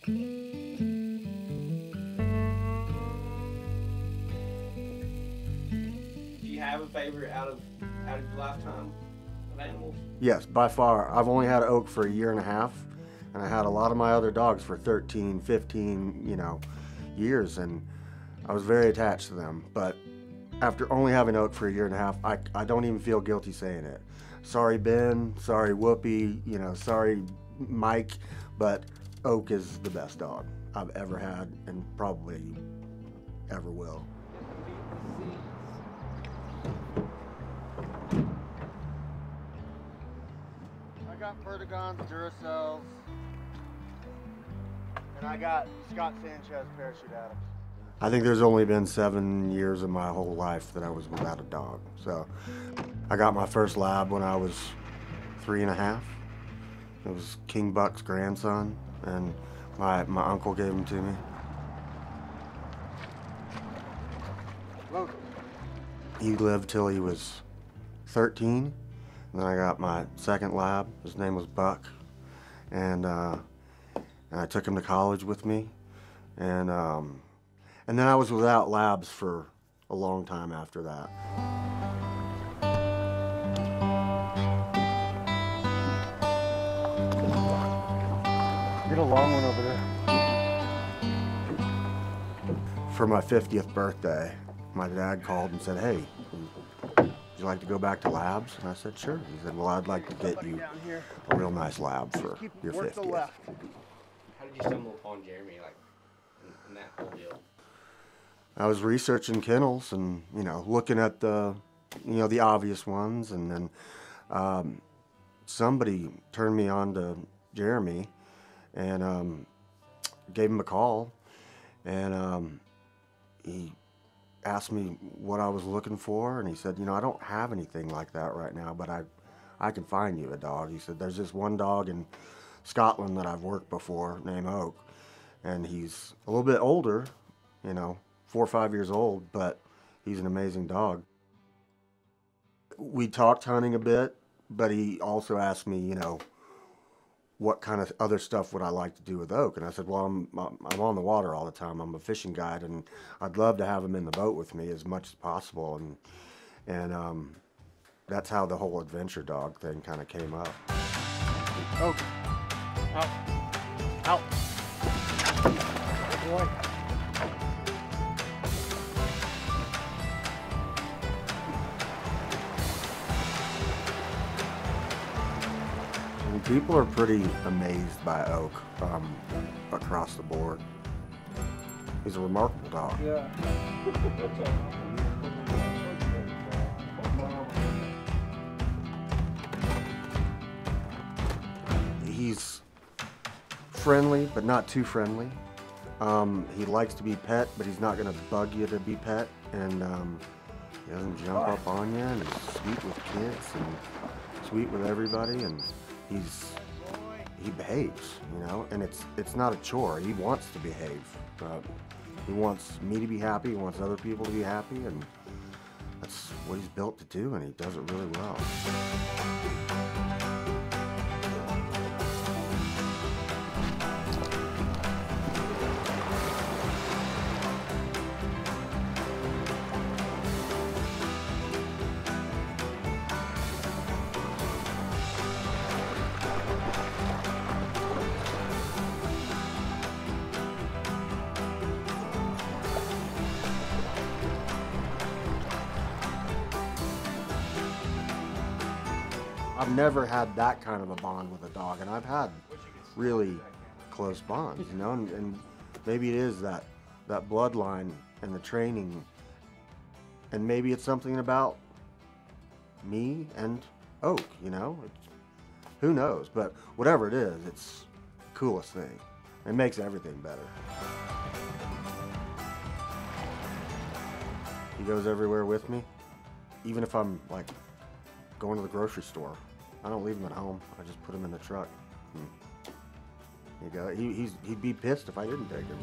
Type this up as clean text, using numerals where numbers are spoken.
Do you have a favorite out of your lifetime of animals? Yes, by far. I've only had Oak for 1.5 years, and I had a lot of my other dogs for 13, 15, years, and I was very attached to them. But after only having Oak for 1.5 years, I don't even feel guilty saying it. Sorry, Ben. Sorry, Whoopi. Sorry, Mike. But Oak is the best dog I've ever had, and probably ever will. I got Vertigons, Duracells, and I got Scott Sanchez Parachute Adams. I think there's only been 7 years of my whole life that I was without a dog. So I got my first lab when I was 3.5. It was King Buck's grandson, and my uncle gave him to me. He lived till he was 13. And then I got my second lab. His name was Buck, and I took him to college with me, and then I was without labs for a long time after that. Get a long one over there. For my 50th birthday, my dad called and said, "Hey, would you like to go back to labs?" And I said, "Sure." He said, "Well, I'd like to get you a real nice lab for your 50th. How did you stumble upon Jeremy, like, in that whole deal? I was researching kennels and, looking at the obvious ones, and then somebody turned me on to Jeremy, and gave him a call, and he asked me what I was looking for, and he said, "I don't have anything like that right now, but I can find you a dog." He said, "There's this one dog in Scotland that I've worked before named Oak, and he's a little bit older, 4 or 5 years old, but he's an amazing dog." We talked hunting a bit, but he also asked me, what kind of other stuff would I like to do with Oak? And I said, well, I'm on the water all the time. I'm a fishing guide, and I'd love to have him in the boat with me as much as possible. And that's how the whole adventure dog thing kind of came up. Oak. Out. Out. Good boy. People are pretty amazed by Oak across the board. He's a remarkable dog. Yeah. He's friendly, but not too friendly. He likes to be pet, but he's not going to bug you to be pet. And he doesn't jump up on you, and he's sweet with kids and sweet with everybody. And he behaves, and it's not a chore. He wants to behave. He wants me to be happy. He wants other people to be happy, and that's what he's built to do, and he does it really well. I've never had that kind of a bond with a dog, and I've had really close bonds, and maybe it is that bloodline and the training, and maybe it's something about me and Oak, who knows, but whatever it is, it's the coolest thing. It makes everything better. He goes everywhere with me, even if I'm like going to the grocery store. I don't leave him at home. I just put him in the truck. There you go. He'd be pissed if I didn't take him.